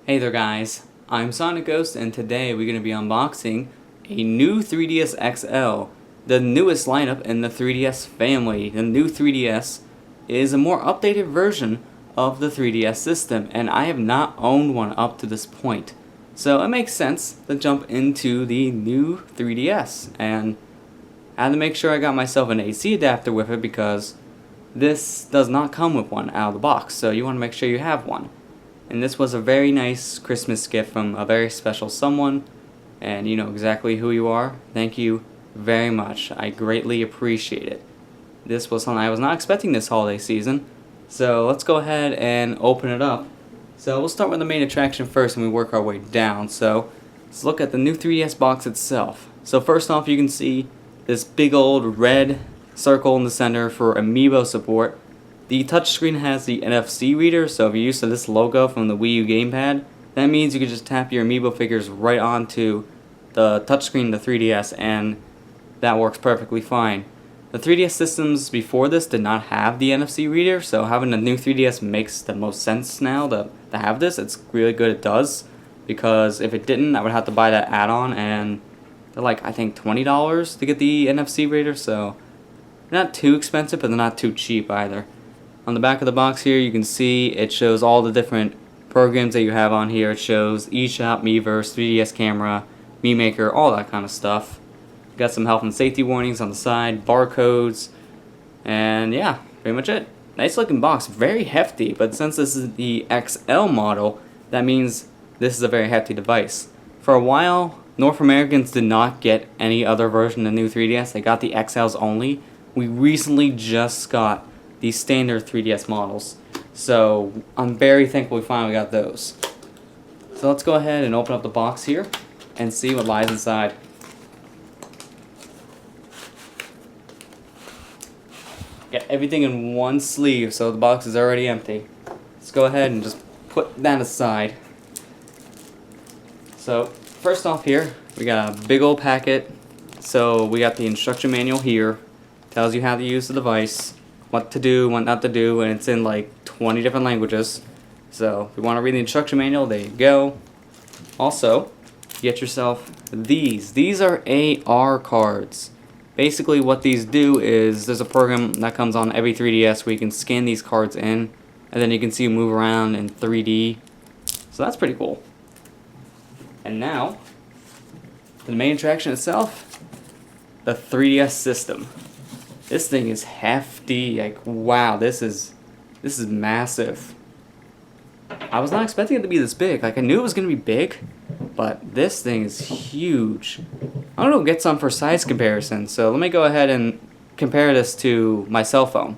Hey there guys, I'm SonicGhost and today we're going to be unboxing a new 3DS XL, the newest lineup in the 3DS family. The new 3DS is a more updated version of the 3DS system, and I have not owned one up to this point. So it makes sense to jump into the new 3DS, and I had to make sure I got myself an AC adapter with it because this does not come with one out of the box, so you want to make sure you have one. And this was a very nice Christmas gift from a very special someone, and you know exactly who you are. Thank you very much. I greatly appreciate it. This was something I was not expecting this holiday season, so let's go ahead and open it up. So we'll start with the main attraction first and we work our way down. So let's look at the new 3DS box itself. So first off, you can see this big old red circle in the center for amiibo support. The touchscreen has the NFC reader, so if you're used to this logo from the Wii U gamepad, that means you can just tap your amiibo figures right onto the touchscreen of the 3DS, and that works perfectly fine. The 3DS systems before this did not have the NFC reader, so having a new 3DS makes the most sense now to have this. It's really good it does, because if it didn't, I would have to buy that add-on, and they're like, I think $20 to get the NFC reader, so they're not too expensive, but they're not too cheap either. On the back of the box here, you can see it shows all the different programs that you have on here. It shows eShop, Miiverse, 3DS Camera, MiiMaker, all that kind of stuff. Got some health and safety warnings on the side, barcodes, and yeah, pretty much it. Nice looking box, very hefty, but since this is the XL model, that means this is a very hefty device. For a while, North Americans did not get any other version of the new 3DS. They got the XLs only. We recently just got the standard 3DS models, so I'm very thankful we finally got those. So let's go ahead and open up the box here and see what lies inside. Got everything in one sleeve, so the box is already empty. Let's go ahead and just put that aside. So first off here, we got a big old packet. So we got the instruction manual here, tells you how to use the device, what to do, what not to do, and it's in like 20 different languages. So if you want to read the instruction manual, there you go. Also, get yourself these. These are AR cards. Basically what these do is there's a program that comes on every 3DS where you can scan these cards in, and then you can see them move around in 3D. So that's pretty cool. And now, the main attraction itself, the 3DS system. This thing is hefty. Like, wow, this is massive. I was not expecting it to be this big. Like, I knew it was gonna be big, but this thing is huge. I'm gonna get some for size comparison. So let me go ahead and compare this to my cell phone.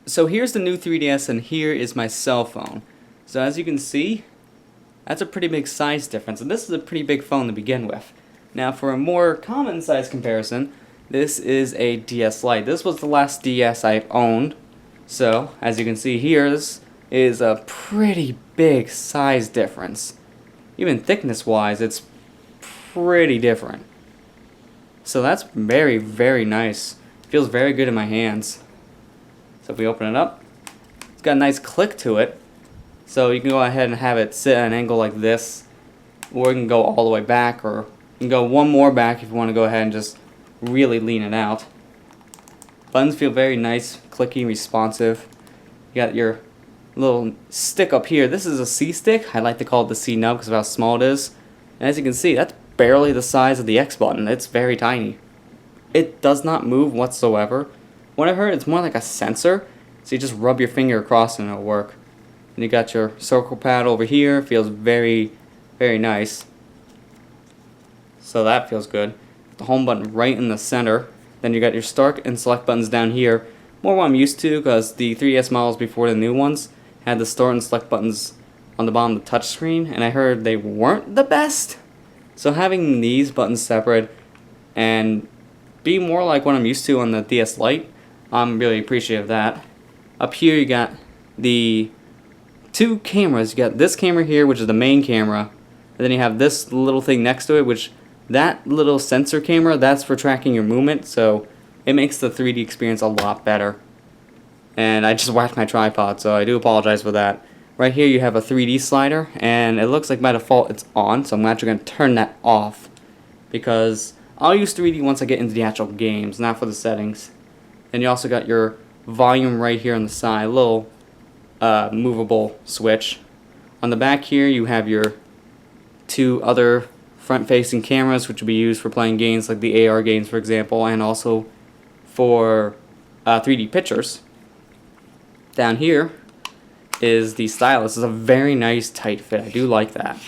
So here's the new 3DS and here is my cell phone. So as you can see, that's a pretty big size difference, and this is a pretty big phone to begin with. Now for a more common size comparison, this is a DS Lite. This was the last DS I've owned. So, as you can see here, this is a pretty big size difference. Even thickness-wise, it's pretty different. So that's very, very nice. Feels very good in my hands. So if we open it up, it's got a nice click to it. So you can go ahead and have it sit at an angle like this, or you can go all the way back, or you can go one more back if you want to go ahead and just really lean it out. Buttons feel very nice, clicky, responsive. You got your little stick up here. This is a C stick. I like to call it the C nub because of how small it is. And as you can see, that's barely the size of the X button. It's very tiny. It does not move whatsoever. What I heard, it's more like a sensor. So you just rub your finger across and it'll work. And you got your circle pad over here. Feels very, very nice. So that feels good. The home button right in the center. Then you got your start and select buttons down here. More what I'm used to, because the 3DS models before the new ones had the start and select buttons on the bottom of the touchscreen, and I heard they weren't the best. So having these buttons separate and be more like what I'm used to on the DS Lite, I'm really appreciative of that. Up here you got the two cameras. You got this camera here, which is the main camera, and then you have this little thing next to it, which that little sensor camera, that's for tracking your movement, so it makes the 3D experience a lot better. And I just whacked my tripod, so I do apologize for that. right here you have a 3D slider, and it looks like by default it's on, so I'm actually going to turn that off because I'll use 3D once I get into the actual games, not for the settings. Then you also got your volume right here on the side, a little movable switch. On the back here you have your two other front-facing cameras, which will be used for playing games like the AR games, for example, and also for 3D pictures. Down here is the stylus. This is a very nice tight fit. I do like that.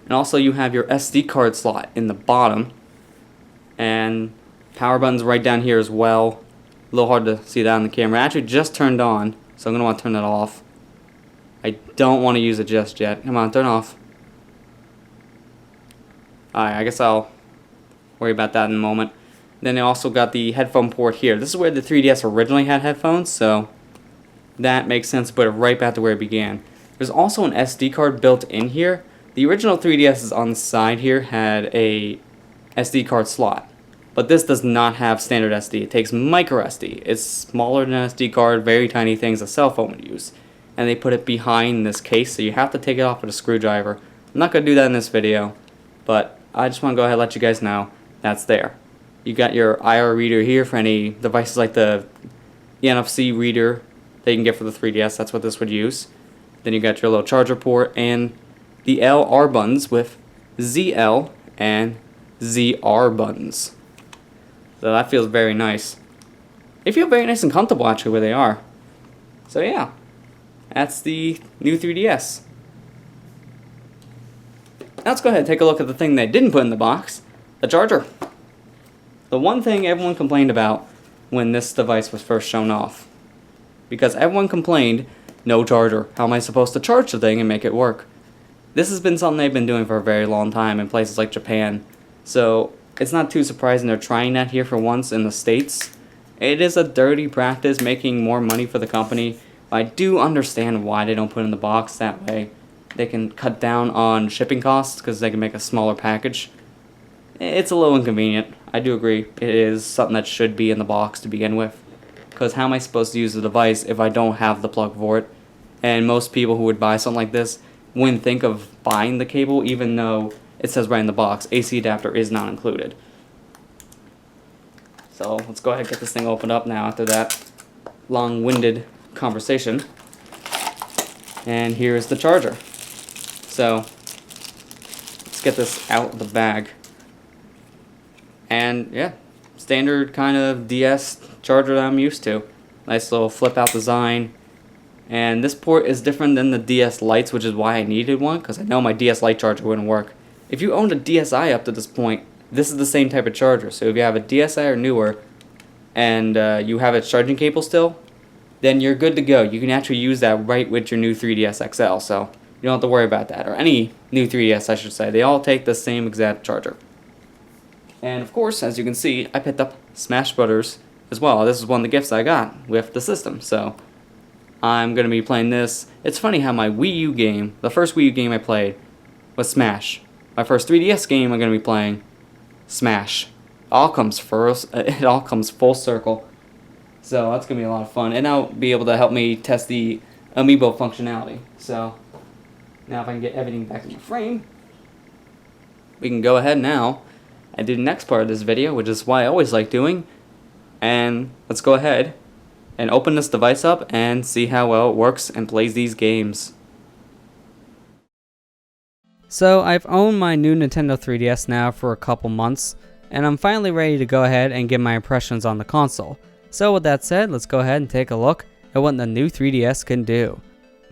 And also you have your SD card slot in the bottom, and power buttons right down here as well. A little hard to see that on the camera. Actually just turned on, so I'm going to want to turn that off. I don't want to use it just yet. Come on, turn off. Alright, I guess I'll worry about that in a moment. Then they also got the headphone port here. This is where the 3DS originally had headphones, so that makes sense to put it right back to where it began. There's also an SD card built in here. The original 3DSs on the side here had a SD card slot, but this does not have standard SD. It takes micro SD. It's smaller than an SD card, very tiny things a cell phone would use. And they put it behind this case, so you have to take it off with a screwdriver. I'm not going to do that in this video, but I just want to go ahead and let you guys know that's there. You got your IR reader here for any devices like the NFC reader that you can get for the 3DS. That's what this would use. Then you got your little charger port and the LR buttons with ZL and ZR buttons. So that feels very nice. They feel very nice and comfortable actually where they are. So yeah, that's the new 3DS. Now let's go ahead and take a look at the thing they didn't put in the box, the charger. The one thing everyone complained about when this device was first shown off. Because everyone complained, no charger. How am I supposed to charge the thing and make it work? This has been something they've been doing for a very long time in places like Japan. So it's not too surprising they're trying that here for once in the States. It is a dirty practice making more money for the company. But I do understand why they don't put it in the box that way. They can cut down on shipping costs because they can make a smaller package. It's a little inconvenient. I do agree. It is something that should be in the box to begin with. Because how am I supposed to use the device if I don't have the plug for it? And most people who would buy something like this wouldn't think of buying the cable even though it says right in the box, AC adapter is not included. So let's go ahead and get this thing opened up now after that long-winded conversation. And here's the charger. So let's get this out of the bag. And yeah, standard kind of DS charger that I'm used to. Nice little flip out design. And this port is different than the DS Lites, which is why I needed one, because I know my DS Lite charger wouldn't work. If you owned a DSi up to this point, this is the same type of charger. So if you have a DSi or newer, and you have its charging cable still, then you're good to go. You can actually use that right with your new 3DS XL, so you don't have to worry about that. Or any new 3DS, I should say. They all take the same exact charger. And of course, as you can see, I picked up Smash Brothers as well. This is one of the gifts I got with the system, so I'm going to be playing this. It's funny how my Wii U game, the first Wii U game I played, was Smash. My first 3DS game I'm going to be playing, Smash. It all comes full circle. So that's going to be a lot of fun. And that'll be able to help me test the amiibo functionality. So now if I can get everything back in the frame, we can go ahead now and do the next part of this video, which is what I always like doing. And let's go ahead and open this device up and see how well it works and plays these games. So I've owned my new Nintendo 3DS now for a couple months, and I'm finally ready to go ahead and give my impressions on the console. So with that said, let's go ahead and take a look at what the new 3DS can do.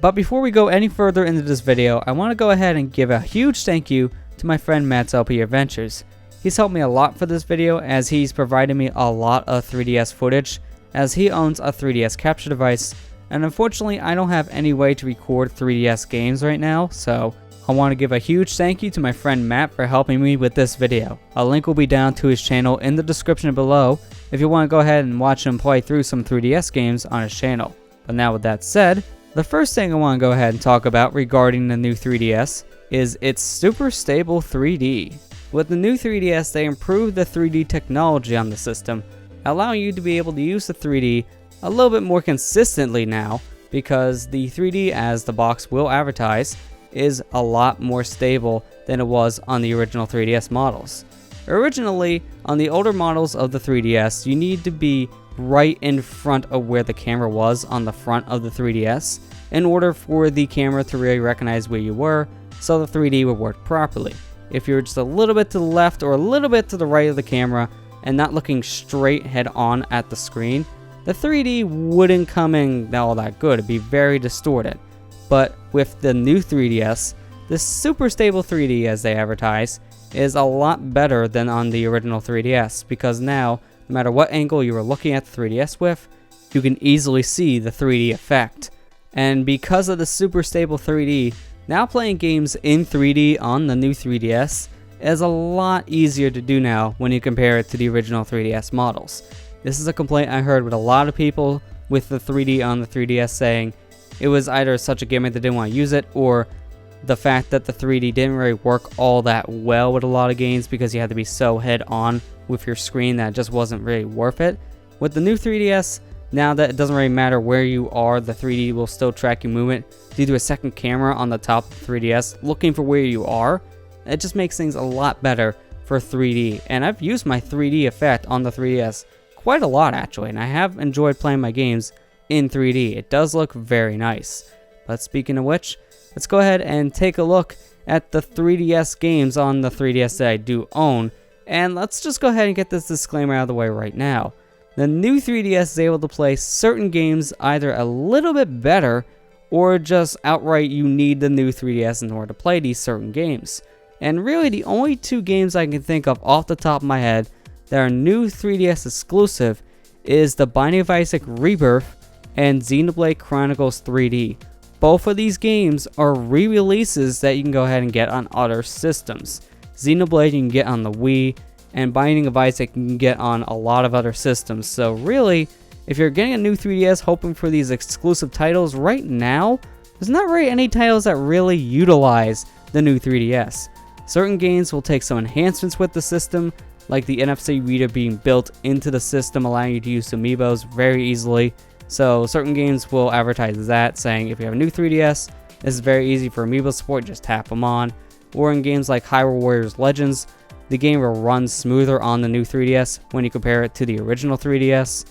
But before we go any further into this video, I want to go ahead and give a huge thank you to my friend MattsLPAdventures. He's helped me a lot for this video as he's provided me a lot of 3DS footage, as he owns a 3DS capture device, and unfortunately I don't have any way to record 3DS games right now, so I want to give a huge thank you to my friend Matt for helping me with this video. A link will be down to his channel in the description below if you want to go ahead and watch him play through some 3DS games on his channel. But now with that said, the first thing I want to go ahead and talk about regarding the new 3DS is its super stable 3D. With the new 3DS, they improved the 3D technology on the system, allowing you to be able to use the 3D a little bit more consistently now, because the 3D, as the box will advertise, is a lot more stable than it was on the original 3DS models. Originally, on the older models of the 3DS, you need to be right in front of where the camera was on the front of the 3DS in order for the camera to really recognize where you were, so the 3D would work properly. If you're just a little bit to the left or a little bit to the right of the camera and not looking straight head on at the screen, the 3D wouldn't come in all that good. It'd be very distorted. But with the new 3DS, the super stable 3D, as they advertise, is a lot better than on the original 3DS, because now, no matter what angle you are looking at the 3DS with, you can easily see the 3D effect. And because of the super stable 3D, now playing games in 3D on the new 3DS is a lot easier to do now when you compare it to the original 3DS models. This is a complaint I heard with a lot of people with the 3D on the 3DS, saying it was either such a gimmick they didn't want to use it, or the fact that the 3D didn't really work all that well with a lot of games because you had to be so head on with your screen that it just wasn't really worth it. With the new 3DS, now that it doesn't really matter where you are, the 3D will still track your movement due to a second camera on the top of the 3DS looking for where you are. It just makes things a lot better for 3D, and I've used my 3D effect on the 3DS quite a lot actually, and I have enjoyed playing my games in 3D. It does look very nice. But speaking of which, let's go ahead and take a look at the 3DS games on the 3DS that I do own, and let's just go ahead and get this disclaimer out of the way right now. The new 3DS is able to play certain games either a little bit better, or just outright you need the new 3DS in order to play these certain games. And really the only two games I can think of off the top of my head that are new 3DS exclusive is the Binding of Isaac Rebirth and Xenoblade Chronicles 3D. Both of these games are re-releases that you can go ahead and get on other systems. Xenoblade you can get on the Wii, and Binding of Isaac you can get on a lot of other systems. So really, if you're getting a new 3DS hoping for these exclusive titles right now, there's not really any titles that really utilize the new 3DS. Certain games will take some enhancements with the system, like the NFC reader being built into the system, allowing you to use amiibos very easily. So certain games will advertise that, saying if you have a new 3DS, this is very easy for amiibo support, just tap them on. Or in games like Hyrule Warriors Legends, the game will run smoother on the new 3DS when you compare it to the original 3DS.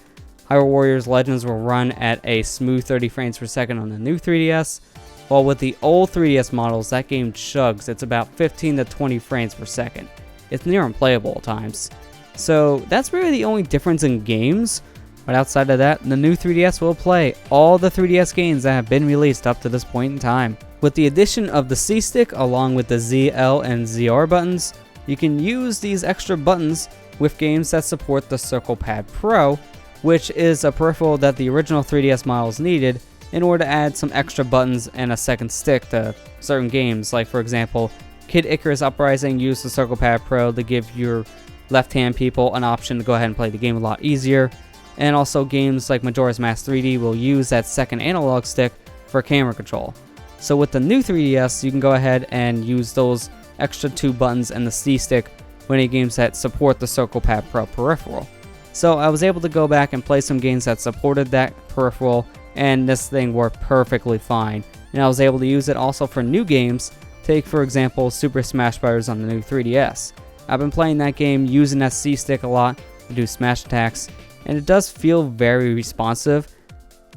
Hyrule Warriors Legends will run at a smooth 30 frames per second on the new 3DS, while with the old 3DS models, that game chugs. It's about 15 to 20 frames per second. It's near unplayable at times. So that's really the only difference in games, but outside of that, the new 3DS will play all the 3DS games that have been released up to this point in time. With the addition of the C-Stick along with the ZL and ZR buttons, you can use these extra buttons with games that support the CirclePad Pro, which is a peripheral that the original 3DS models needed in order to add some extra buttons and a second stick to certain games. Like for example, Kid Icarus Uprising used the CirclePad Pro to give your left-hand people an option to go ahead and play the game a lot easier. And also games like Majora's Mask 3D will use that second analog stick for camera control. So with the new 3DS, you can go ahead and use those extra two buttons and the C-Stick when any games that support the CirclePad Pro peripheral. So I was able to go back and play some games that supported that peripheral, and this thing worked perfectly fine. And I was able to use it also for new games. Take for example Super Smash Bros. On the new 3DS. I've been playing that game using that C-Stick a lot to do smash attacks, and it does feel very responsive.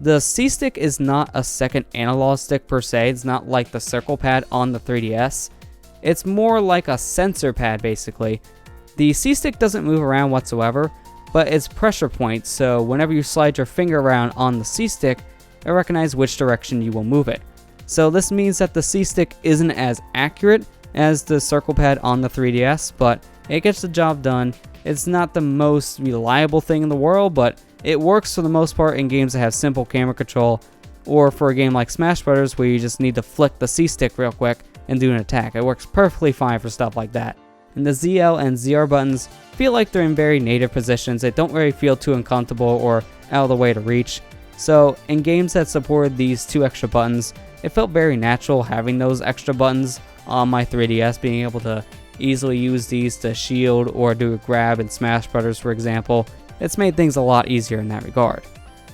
The C-Stick is not a second analog stick per se. It's not like the circle pad on the 3DS. It's more like a sensor pad basically. The C-Stick doesn't move around whatsoever, but it's pressure points, so whenever you slide your finger around on the C-Stick, it recognizes which direction you will move it. So this means that the C-Stick isn't as accurate as the circle pad on the 3DS, but it gets the job done. It's not the most reliable thing in the world, but it works for the most part in games that have simple camera control, or for a game like Smash Bros. Where you just need to flick the C-Stick real quick and do an attack. It works perfectly fine for stuff like that. And the ZL and ZR buttons feel like they're in very native positions. They don't really feel too uncomfortable or out of the way to reach. So in games that supported these two extra buttons, it felt very natural having those extra buttons on my 3DS, being able to easily use these to shield or do a grab in Smash Bros. For example. It's made things a lot easier in that regard.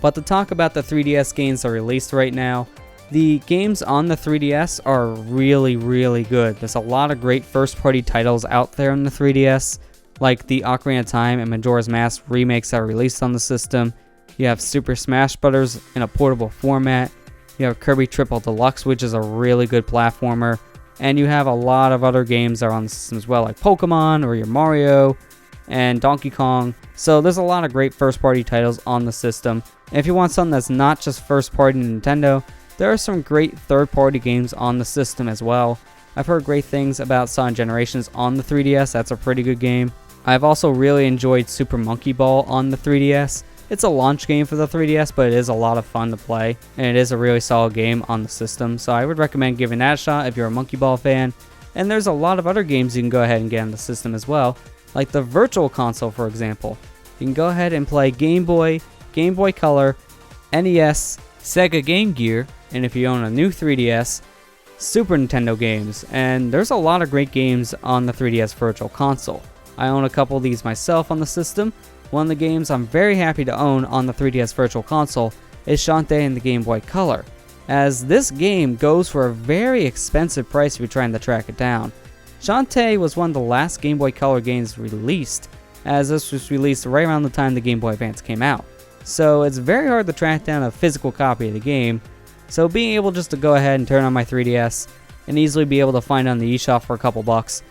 But to talk about the 3DS games that are released right now, the games on the 3DS are really good. There's a lot of great first-party titles out there on the 3DS, like the Ocarina of Time and Majora's Mask remakes that are released on the system. You have Super Smash Bros. In a portable format. You have Kirby Triple Deluxe, which is a really good platformer. And you have a lot of other games that are on the system as well, like Pokemon or your Mario and Donkey Kong. So there's a lot of great first-party titles on the system. And if you want something that's not just first-party Nintendo, there are some great third-party games on the system as well. I've heard great things about Sonic Generations on the 3DS. That's a pretty good game. I've also really enjoyed Super Monkey Ball on the 3DS. It's a launch game for the 3DS, but it is a lot of fun to play, and it is a really solid game on the system, so I would recommend giving that a shot if you're a Monkey Ball fan. And there's a lot of other games you can go ahead and get on the system as well, like the Virtual Console, for example. You can go ahead and play Game Boy, Game Boy Color, NES, Sega Game Gear, and if you own a new 3DS, Super Nintendo games. And there's a lot of great games on the 3DS Virtual Console. I own a couple of these myself on the system. One of the games I'm very happy to own on the 3DS Virtual Console is Shantae and the Game Boy Color, as this game goes for a very expensive price if you're trying to track it down. Shantae was one of the last Game Boy Color games released, as this was released right around the time the Game Boy Advance came out. So it's very hard to track down a physical copy of the game, so being able just to go ahead and turn on my 3DS and easily be able to find it on the eShop for a couple bucks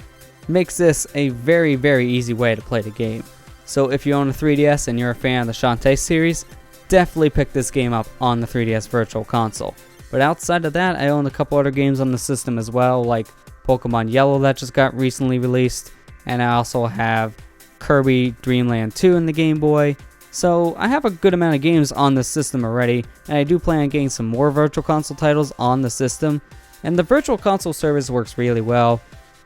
makes this a very easy way to play the game. So if you own a 3DS and you're a fan of the Shantae series, definitely pick this game up on the 3DS Virtual Console. But outside of that, I own a couple other games on the system as well, like Pokemon Yellow that just got recently released, and I also have Kirby Dream Land 2 in the Game Boy. So I have a good amount of games on the system already, and I do plan on getting some more Virtual Console titles on the system. And the Virtual Console service works really well.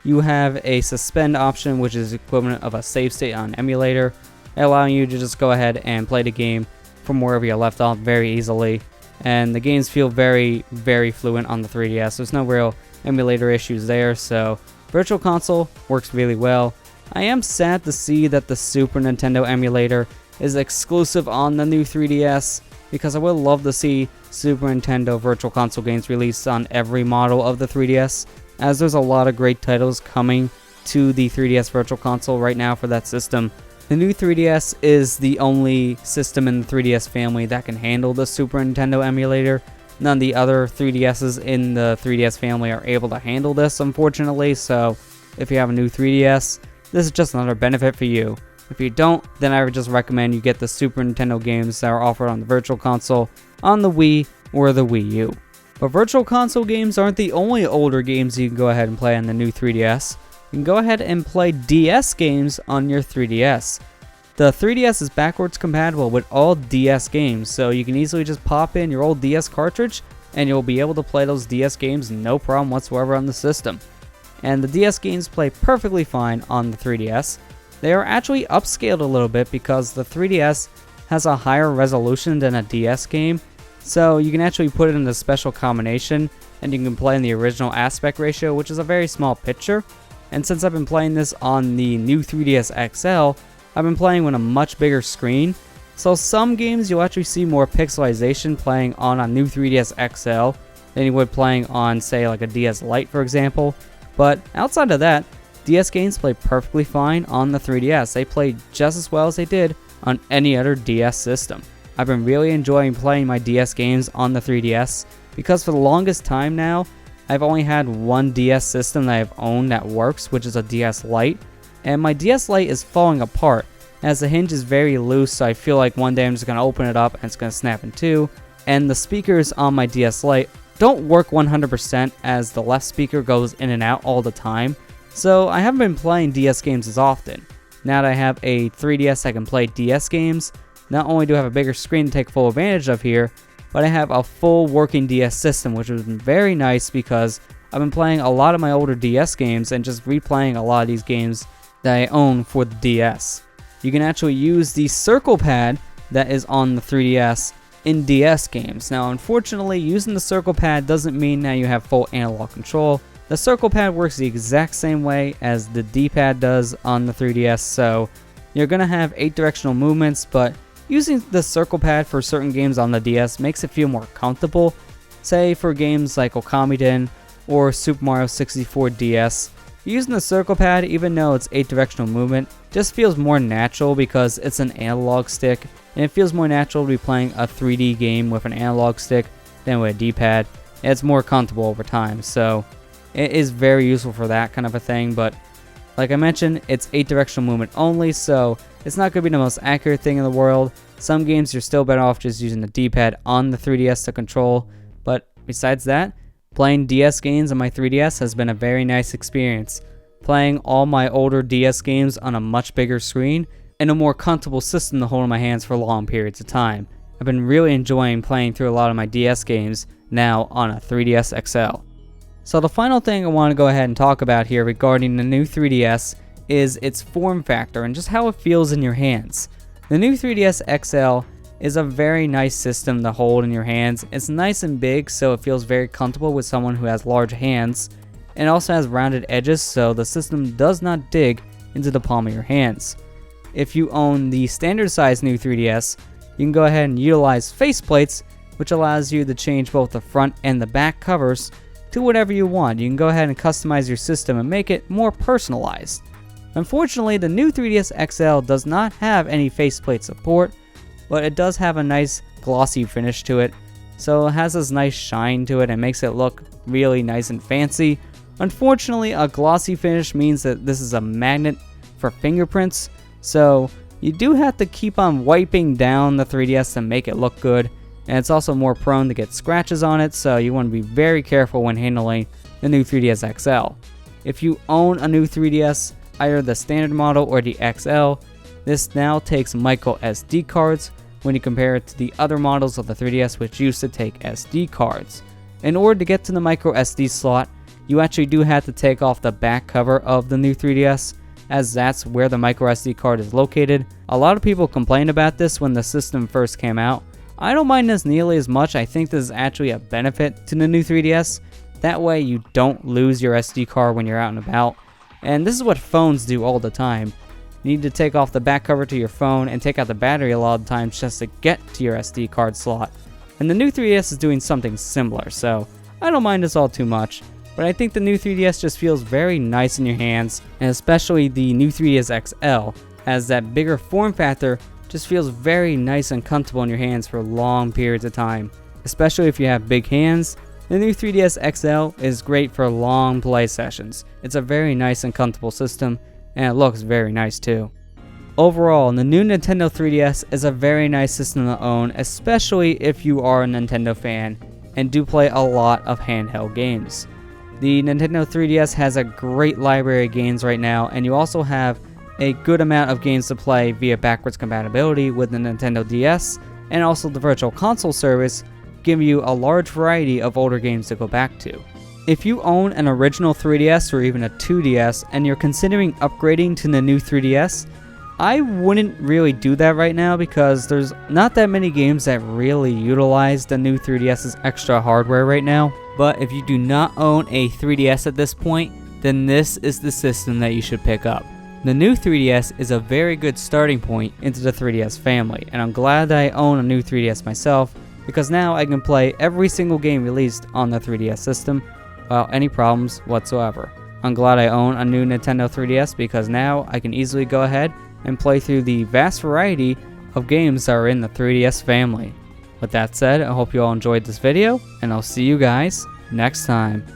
You have a suspend option, which is equivalent of a save state on an emulator, allowing you to just go ahead and play the game from wherever you left off very easily. And the games feel very fluent on the 3DS. There's no real emulator issues there, so Virtual Console works really well. I am sad to see that the Super Nintendo emulator is exclusive on the new 3DS, because I would love to see Super Nintendo Virtual Console games released on every model of the 3DS, as there's a lot of great titles coming to the 3DS Virtual Console right now for that system. The new 3DS is the only system in the 3DS family that can handle the Super Nintendo emulator. None of the other 3DSs in the 3DS family are able to handle this, unfortunately, so if you have a new 3DS, this is just another benefit for you. If you don't, then I would just recommend you get the Super Nintendo games that are offered on the Virtual Console, on the Wii, or the Wii U. But Virtual Console games aren't the only older games you can go ahead and play on the new 3DS. You can go ahead and play DS games on your 3DS. The 3DS is backwards compatible with all DS games, so you can easily just pop in your old DS cartridge and you'll be able to play those DS games no problem whatsoever on the system. And the DS games play perfectly fine on the 3DS. They are actually upscaled a little bit because the 3DS has a higher resolution than a DS game, so you can actually put it in a special combination and you can play in the original aspect ratio, which is a very small picture. And since I've been playing this on the new 3DS XL, I've been playing with a much bigger screen, so some games you'll actually see more pixelization playing on a new 3DS XL than you would playing on, say, like a DS Lite, for example. But outside of that, DS games play perfectly fine on the 3DS. They play just as well as they did on any other DS system. I've been really enjoying playing my DS games on the 3DS because for the longest time now, I've only had one DS system that I've owned that works, which is a DS Lite, and my DS Lite is falling apart as the hinge is very loose, so I feel like one day I'm just going to open it up and it's going to snap in two, and the speakers on my DS Lite don't work 100% as the left speaker goes in and out all the time, so I haven't been playing DS games as often. Now that I have a 3DS I can play DS games, not only do I have a bigger screen to take full advantage of here, but I have a full working DS system, which has been very nice because I've been playing a lot of my older DS games and just replaying a lot of these games that I own for the DS. You can actually use the circle pad that is on the 3DS in DS games. Now, unfortunately, using the circle pad doesn't mean that you have full analog control. The circle pad works the exact same way as the D-pad does on the 3DS, so you're going to have 8 directional movements, but using the circle pad for certain games on the DS makes it feel more comfortable. Say for games like Okamiden or Super Mario 64 DS, using the circle pad, even though it's 8-directional movement, just feels more natural because it's an analog stick, and it feels more natural to be playing a 3D game with an analog stick than with a D-pad, and it's more comfortable over time. So it is very useful for that kind of a thing, but like I mentioned, it's 8-directional movement only, so it's not going to be the most accurate thing in the world. Some games you're still better off just using the D-pad on the 3DS to control, but besides that, playing DS games on my 3DS has been a very nice experience. Playing all my older DS games on a much bigger screen and a more comfortable system to hold in my hands for long periods of time. I've been really enjoying playing through a lot of my DS games now on a 3DS XL. So the final thing I want to go ahead and talk about here regarding the new 3DS is its form factor and just how it feels in your hands. The new 3DS XL is a very nice system to hold in your hands. It's nice and big, so it feels very comfortable with someone who has large hands, and it also has rounded edges, so the system does not dig into the palm of your hands. If you own the standard size new 3DS, you can go ahead and utilize faceplates, which allows you to change both the front and the back covers to whatever you want. You can go ahead and customize your system and make it more personalized. Unfortunately, the new 3DS XL does not have any faceplate support, but it does have a nice glossy finish to it, so it has this nice shine to it and makes it look really nice and fancy. Unfortunately, a glossy finish means that this is a magnet for fingerprints, so you do have to keep on wiping down the 3DS to make it look good, and it's also more prone to get scratches on it, so you want to be very careful when handling the new 3DS XL. If you own a new 3DS, either the standard model or the XL, this now takes micro SD cards when you compare it to the other models of the 3DS which used to take SD cards. In order to get to the micro SD slot, you actually do have to take off the back cover of the new 3DS, as that's where the micro SD card is located. A lot of people complained about this when the system first came out. I don't mind this nearly as much. I think this is actually a benefit to the new 3DS. That way you don't lose your SD card when you're out and about. And this is what phones do all the time. You need to take off the back cover to your phone and take out the battery a lot of times just to get to your SD card slot. And the new 3DS is doing something similar, so I don't mind this all too much. But I think the new 3DS just feels very nice in your hands, and especially the new 3DS XL has that bigger form factor, just feels very nice and comfortable in your hands for long periods of time. Especially if you have big hands, the new 3DS XL is great for long play sessions. It's a very nice and comfortable system, and it looks very nice too. Overall, the new Nintendo 3DS is a very nice system to own, especially if you are a Nintendo fan and do play a lot of handheld games. The Nintendo 3DS has a great library of games right now, and you also have a good amount of games to play via backwards compatibility with the Nintendo DS, and also the Virtual Console service, giving you a large variety of older games to go back to. If you own an original 3DS or even a 2DS and you're considering upgrading to the new 3DS, I wouldn't really do that right now because there's not that many games that really utilize the new 3DS's extra hardware right now. But if you do not own a 3DS at this point, then this is the system that you should pick up. The new 3DS is a very good starting point into the 3DS family, and I'm glad that I own a new 3DS myself because now I can play every single game released on the 3DS system without any problems whatsoever. I'm glad I own a new Nintendo 3DS because now I can easily go ahead and play through the vast variety of games that are in the 3DS family. With that said, I hope you all enjoyed this video, and I'll see you guys next time.